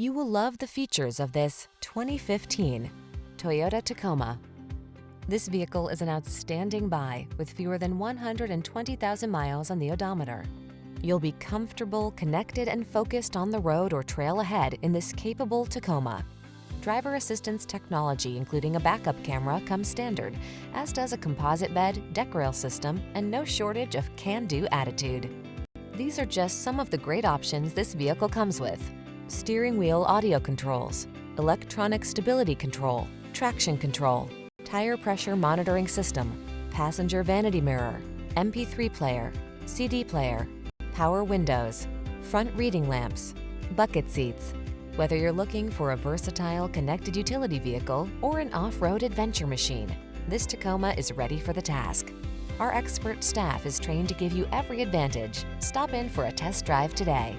You will love the features of this 2015 Toyota Tacoma. This vehicle is an outstanding buy with fewer than 120,000 miles on the odometer. You'll be comfortable, connected, and focused on the road or trail ahead in this capable Tacoma. Driver assistance technology, including a backup camera, comes standard, as does a composite bed, deck rail system, and no shortage of can-do attitude. These are just some of the great options this vehicle comes with: steering wheel audio controls, electronic stability control, traction control, tire pressure monitoring system, passenger vanity mirror, MP3 player, CD player, power windows, front reading lamps, bucket seats. Whether you're looking for a versatile connected utility vehicle or an off-road adventure machine, this Tacoma is ready for the task. Our expert staff is trained to give you every advantage. Stop in for a test drive today.